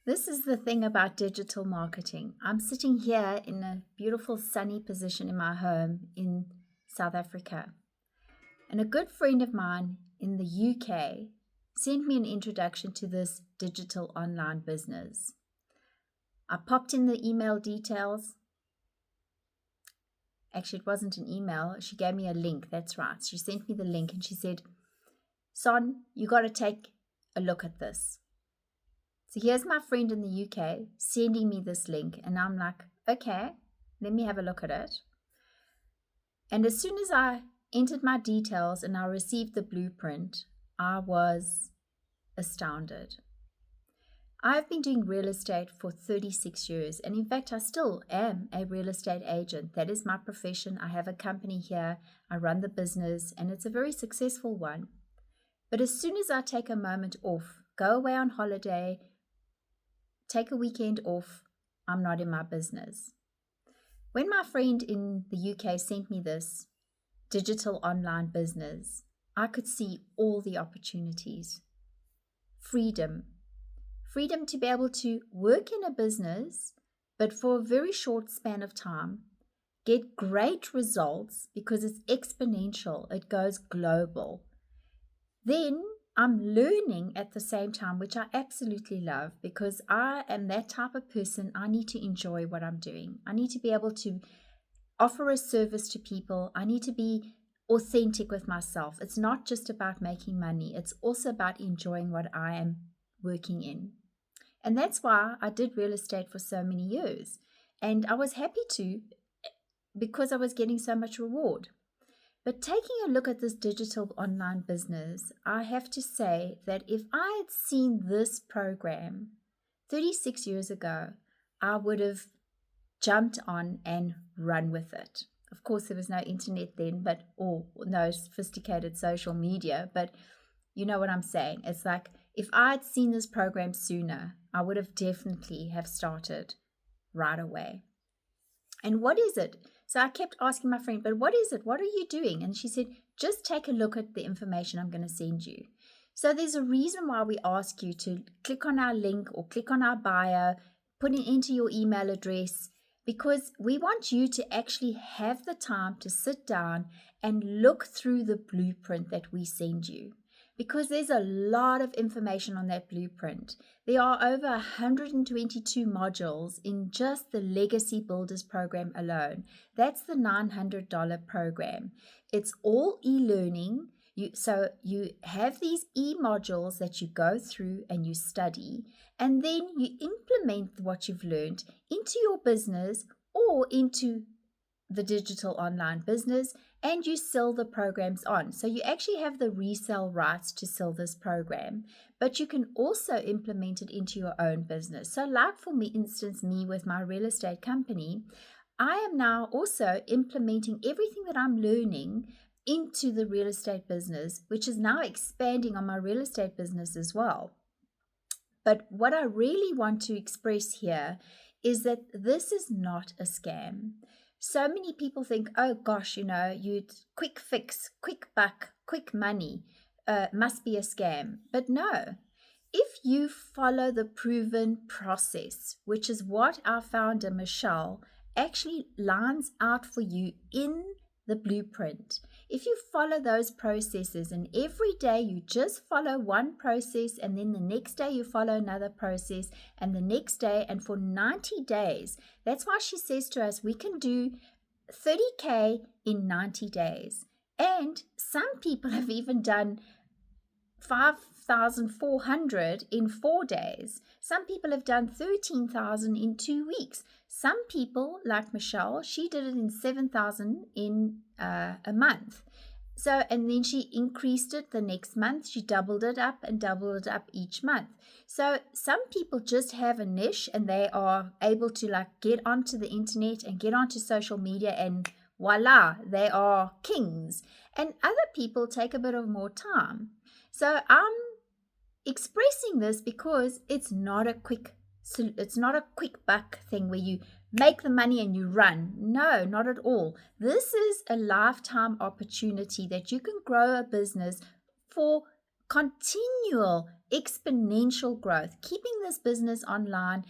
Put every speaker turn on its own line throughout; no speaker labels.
This is the thing about digital marketing. I'm sitting here in a beautiful sunny position in my home in South Africa. And a good friend of mine in the UK sent me an introduction to this digital online business. I popped in the email details. Actually, it wasn't an email. She gave me a link. That's right. She sent me the link and she said, Son, you got to take a look at this. So here's my friend in the UK sending me this link, and I'm like, okay, let me have a look at it. And as soon as I entered my details and I received the blueprint, I was astounded. I've been doing real estate for 36 years, and in fact, I still am a real estate agent. That is my profession. I have a company here, I run the business, and it's a very successful one. But as soon as I take a moment off, go away on holiday, take a weekend off, I'm not in my business. When my friend in the UK sent me this digital online business, I could see all the opportunities. Freedom to be able to work in a business, but for a very short span of time, get great results because it's exponential, it goes global. Then I'm learning at the same time, which I absolutely love, because I am that type of person. I need to enjoy what I'm doing. I need to be able to offer a service to people. I need to be authentic with myself. It's not just about making money. It's also about enjoying what I am working in. And that's why I did real estate for so many years. And I was happy to, because I was getting so much reward. But taking a look at this digital online business, I have to say that if I had seen this program 36 years ago, I would have jumped on and run with it. Of course, there was no internet then, or no sophisticated social media, but you know what I'm saying. It's like if I had seen this program sooner, I would have definitely have started right away. And what is it? So I kept asking my friend, but what is it? What are you doing? And she said, just take a look at the information I'm going to send you. So there's a reason why we ask you to click on our link or click on our bio, put it into your email address, because we want you to actually have the time to sit down and look through the blueprint that we send you. Because there's a lot of information on that blueprint. There are over 122 modules in just the Legacy Builders program alone. That's the $900 program. It's all e-learning. So you have these e-modules that you go through and you study, and then you implement what you've learned into your business or into the digital online business, and you sell the programs on. So you actually have the resale rights to sell this program, but you can also implement it into your own business. So like for me, instance, me with my real estate company, I am now also implementing everything that I'm learning into the real estate business, which is now expanding on my real estate business as well. But what I really want to express here is that this is not a scam. So many people think, oh gosh, you quick fix, quick buck, quick money must be a scam. But no, if you follow the proven process, which is what our founder, Michelle, actually lines out for you in the blueprint. If you follow those processes and every day you just follow one process and then the next day you follow another process and the next day and for 90 days, that's why she says to us, we can do 30K in 90 days. And some people have even done 5,400 in 4 days. Some people have done 13,000 in 2 weeks. Some people, like Michelle, she did it in 7,000 in a month. So, and then she increased it the next month. She doubled it up and doubled it up each month. So some people just have a niche and they are able to get onto the internet and get onto social media and voila, they are kings. And other people take a bit of more time. So I'm expressing this because it's not a quick buck thing where you make the money and you run. No, not at all. This is a lifetime opportunity that you can grow a business for continual exponential growth, keeping this business online,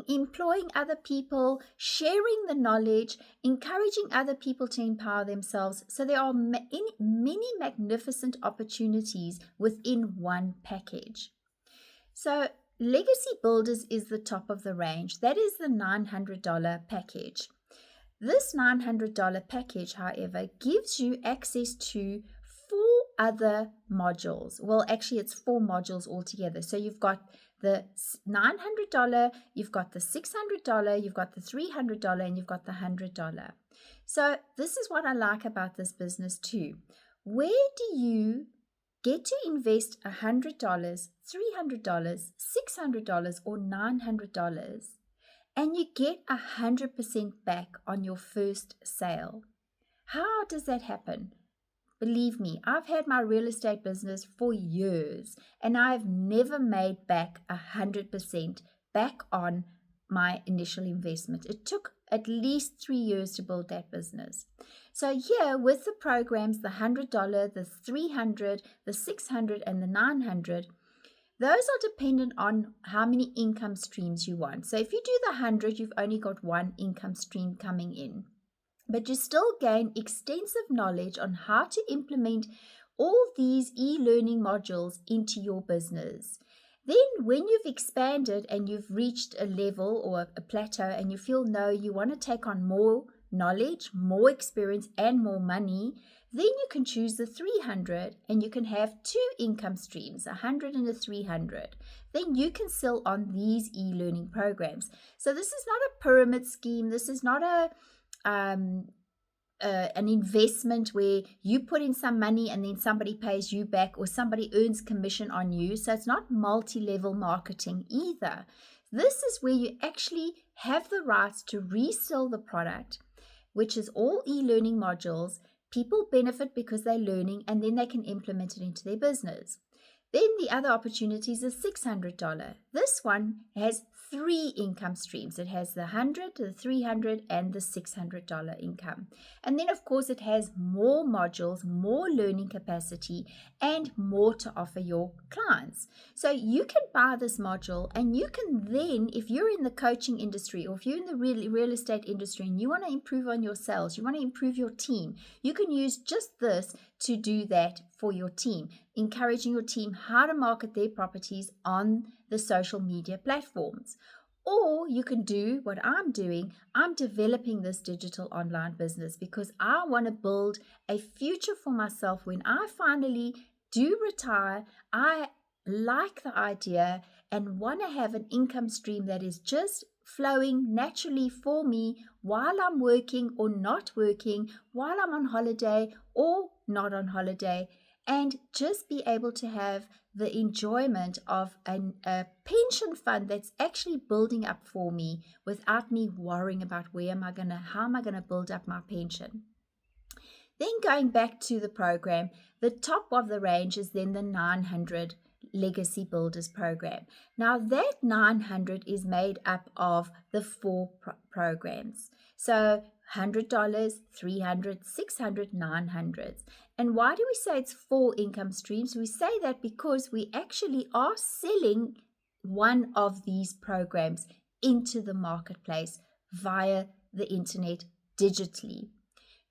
employing other people, sharing the knowledge, encouraging other people to empower themselves. So there are many magnificent opportunities within one package. So Legacy Builders is the top of the range. That is the $900 package. This $900 package, however, gives you access to 4 other modules. Well, actually, it's 4 modules altogether. So you've got the $900, you've got the $600, you've got the $300, and you've got the $100. So this is what I like about this business too. Where do you get to invest $100, $300, $600, or $900, and you get 100% back on your first sale? How does that happen? Believe me, I've had my real estate business for years, and I've never made back 100% back on my initial investment. It took at least 3 years to build that business. So here with the programs, the $100, the $300, the $600, and the $900, those are dependent on how many income streams you want. So if you do the 100, you've only got 1 income stream coming in. But you still gain extensive knowledge on how to implement all these e-learning modules into your business. Then when you've expanded and you've reached a level or a plateau and you feel, no, you want to take on more knowledge, more experience, and more money, then you can choose the 300 and you can have 2 income streams, 100 and a 300. Then you can sell on these e-learning programs. So this is not a pyramid scheme. This is not an investment where you put in some money and then somebody pays you back or somebody earns commission on you. So it's not multi-level marketing either. This is where you actually have the rights to resell the product, which is all e-learning modules. People benefit because they're learning and then they can implement it into their business. Then the other opportunity is the $600. This one has 3 income streams. It has the 100, the 300, and the $600 income. And then, of course, it has more modules, more learning capacity, and more to offer your clients. So you can buy this module and you can then, if you're in the coaching industry or if you're in the real estate industry and you want to improve on your sales, you want to improve your team, you can use just this to do that for your team, encouraging your team how to market their properties on the social media platforms. Or you can do what I'm doing. I'm developing this digital online business because I want to build a future for myself when I finally do retire. I like the idea and want to have an income stream that is just flowing naturally for me while I'm working or not working, while I'm on holiday or not on holiday, and just be able to have the enjoyment of a pension fund that's actually building up for me without me worrying about how am I going to build up my pension. Then going back to the program, the top of the range is then the 900 Legacy Builders program. Now that 900 is made up of the 4 programs. So $100, $300, $600, $900. And why do we say it's 4 income streams? We say that because we actually are selling one of these programs into the marketplace via the internet digitally.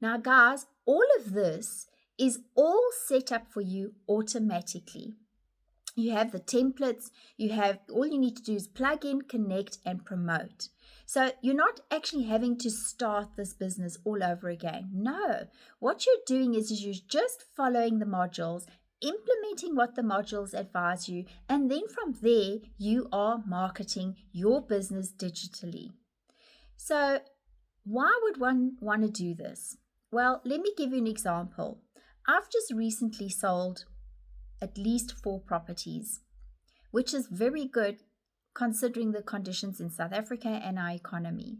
Now, guys, all of this is all set up for you automatically. You have the templates, all you need to do is plug in, connect, and promote. So you're not actually having to start this business all over again. No, what you're doing is you're just following the modules, implementing what the modules advise you, and then from there you are marketing your business digitally. So why would one want to do this? Well, let me give you an example. I've just recently sold at least 4 properties, which is very good considering the conditions in South Africa and our economy.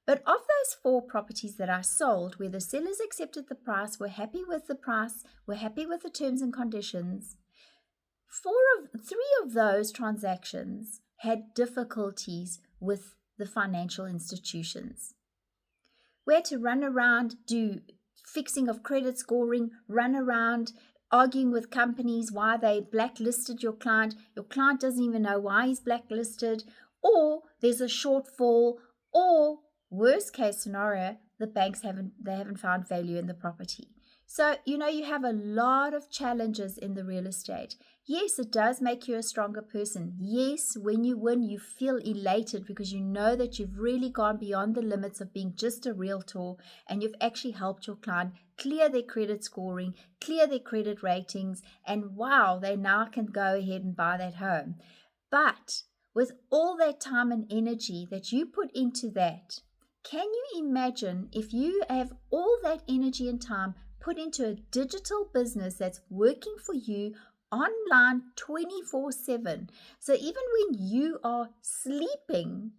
But of those 4 properties that I sold, where the sellers accepted the price, were happy with the price, were happy with the terms and conditions, 3 of those transactions had difficulties with the financial institutions. We had to run around, do fixing of credit scoring, run around, arguing with companies why they blacklisted your client doesn't even know why he's blacklisted, or there's a shortfall, or worst case scenario, the banks haven't found value in the property. So you have a lot of challenges in the real estate. Yes, it does make you a stronger person. Yes, when you win, you feel elated because you know that you've really gone beyond the limits of being just a realtor, and you've actually helped your client clear their credit scoring, clear their credit ratings, and wow, they now can go ahead and buy that home. But with all that time and energy that you put into that, can you imagine if you have all that energy and time put into a digital business that's working for you online 24/7? So even when you are sleeping,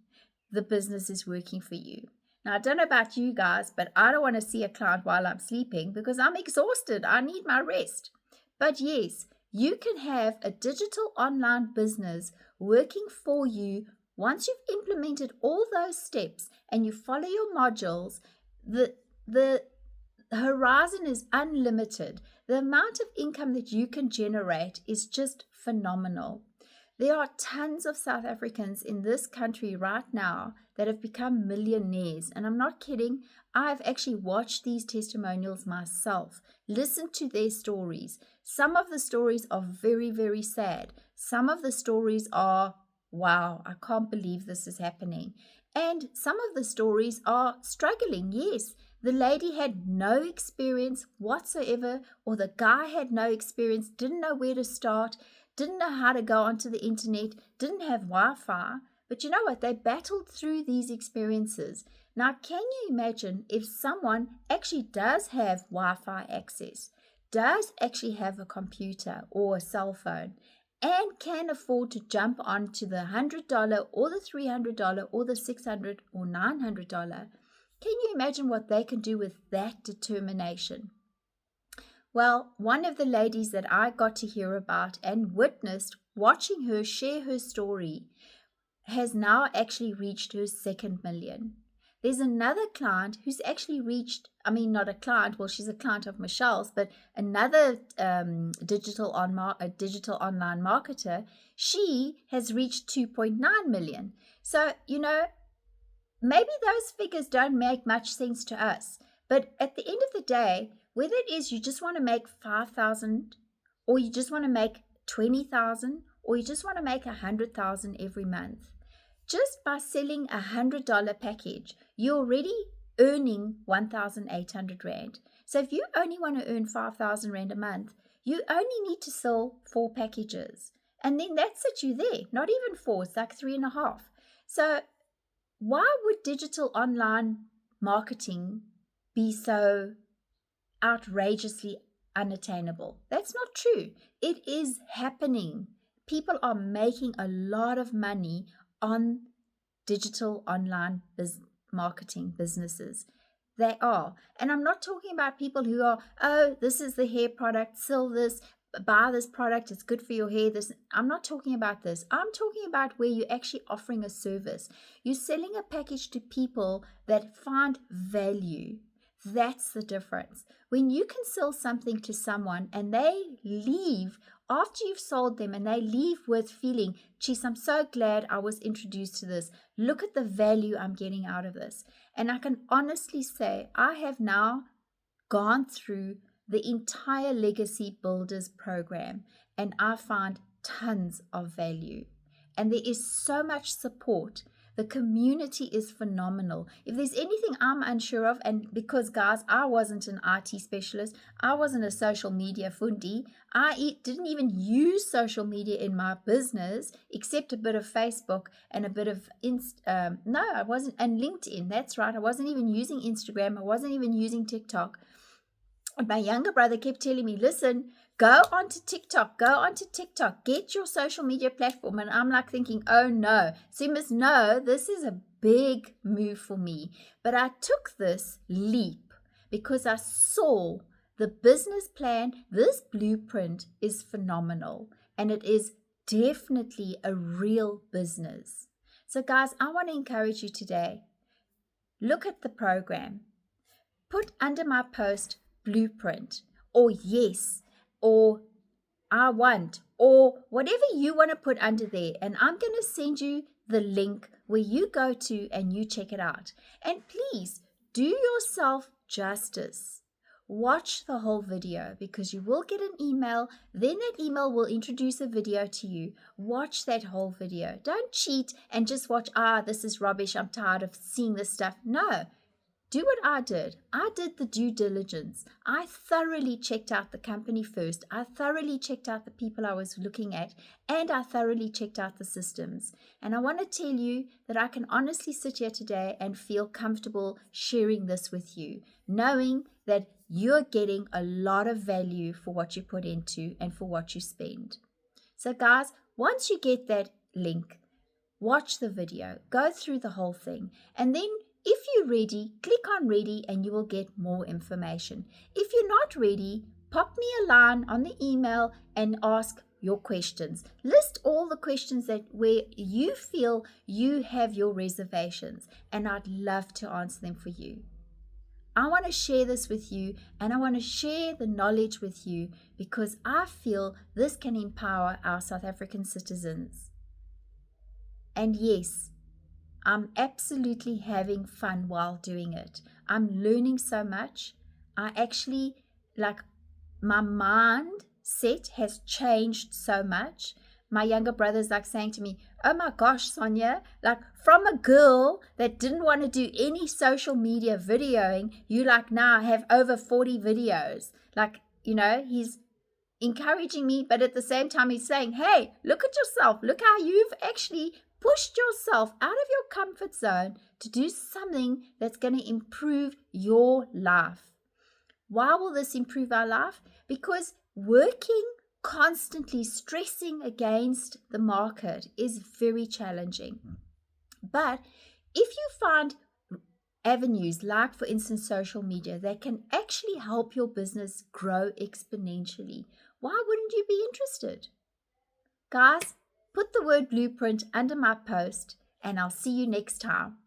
the business is working for you. Now, I don't know about you guys, but I don't want to see a client while I'm sleeping because I'm exhausted. I need my rest. But yes, you can have a digital online business working for you. Once you've implemented all those steps and you follow your modules, the horizon is unlimited. The amount of income that you can generate is just phenomenal. There are tons of South Africans in this country right now that have become millionaires. And I'm not kidding. I've actually watched these testimonials myself, listened to their stories. Some of the stories are very, very sad. Some of the stories are, wow, I can't believe this is happening. And some of the stories are struggling, yes. The lady had no experience whatsoever, or the guy had no experience, didn't know where to start, didn't know how to go onto the internet, didn't have Wi-Fi. But you know what? They battled through these experiences. Now, can you imagine if someone actually does have Wi-Fi access, does actually have a computer or a cell phone, and can afford to jump onto the $100 or the $300 or the $600 or $900? Can you imagine what they can do with that determination? Well, one of the ladies that I got to hear about and witnessed watching her share her story has now actually reached her second million. There's another client who's actually reached, not a client, well, she's a client of Michelle's, but another digital online marketer, she has reached 2.9 million. So, maybe those figures don't make much sense to us, but at the end of the day, whether it is you just want to make 5,000, or you just want to make 20,000, or you just want to make 100,000 every month, just by selling $100 package, you're already earning 1,800 Rand. So if you only want to earn 5,000 Rand a month, you only need to sell 4 packages. And then that's it, you there. Not even 4, it's like 3.5. So why would digital online marketing be so outrageously unattainable? That's not true. It is happening. People are making a lot of money on digital online marketing businesses. They are. And I'm not talking about people who are, oh, this is the hair product, sell this, buy this product, it's good for your hair. I'm not talking about this. I'm talking about where you're actually offering a service. You're selling a package to people that find value. That's the difference. When you can sell something to someone and they leave after you've sold them, and they leave with feeling, geez, I'm so glad I was introduced to this. Look at the value I'm getting out of this. And I can honestly say I have now gone through the entire Legacy Builders program, and I find tons of value. And there is so much support. The community is phenomenal. If there's anything I'm unsure of, and because, guys, I wasn't an IT specialist, I wasn't a social media fundi, I didn't even use social media in my business except a bit of Facebook and a bit of I wasn't, and LinkedIn, that's right. I wasn't even using Instagram. I wasn't even using TikTok. And my younger brother kept telling me, listen, go onto TikTok, get your social media platform. And I'm like thinking, oh no. So you must know this is a big move for me. But I took this leap because I saw the business plan. This blueprint is phenomenal, and it is definitely a real business. So guys, I want to encourage you today. Look at the program. Put under my post blueprint, or yes, or I want, or whatever you want to put under there. And I'm going to send you the link where you go to and you check it out. And please do yourself justice. Watch the whole video because you will get an email. Then that email will introduce a video to you. Watch that whole video. Don't cheat and just watch, this is rubbish. I'm tired of seeing this stuff. No. Do what I did. I did the due diligence. I thoroughly checked out the company first. I thoroughly checked out the people I was looking at, and I thoroughly checked out the systems. And I want to tell you that I can honestly sit here today and feel comfortable sharing this with you, knowing that you're getting a lot of value for what you put into and for what you spend. So guys, once you get that link, watch the video, go through the whole thing, and then if you're ready, click on ready and you will get more information. If you're not ready, pop me a line on the email and ask your questions. List all the questions that where you feel you have your reservations, and I'd love to answer them for you. I want to share this with you, and I want to share the knowledge with you because I feel this can empower our South African citizens. And yes, I'm absolutely having fun while doing it. I'm learning so much. I actually, my mindset has changed so much. My younger brother's saying to me, oh my gosh, Sonya, from a girl that didn't want to do any social media videoing, you now have over 40 videos. He's encouraging me, but at the same time he's saying, hey, look at yourself. Look how you've actually pushed yourself out of your comfort zone to do something that's going to improve your life. Why will this improve our life? Because working constantly, stressing against the market is very challenging. But if you find avenues like, for instance, social media that can actually help your business grow exponentially, why wouldn't you be interested? Guys, put the word blueprint under my post, and I'll see you next time.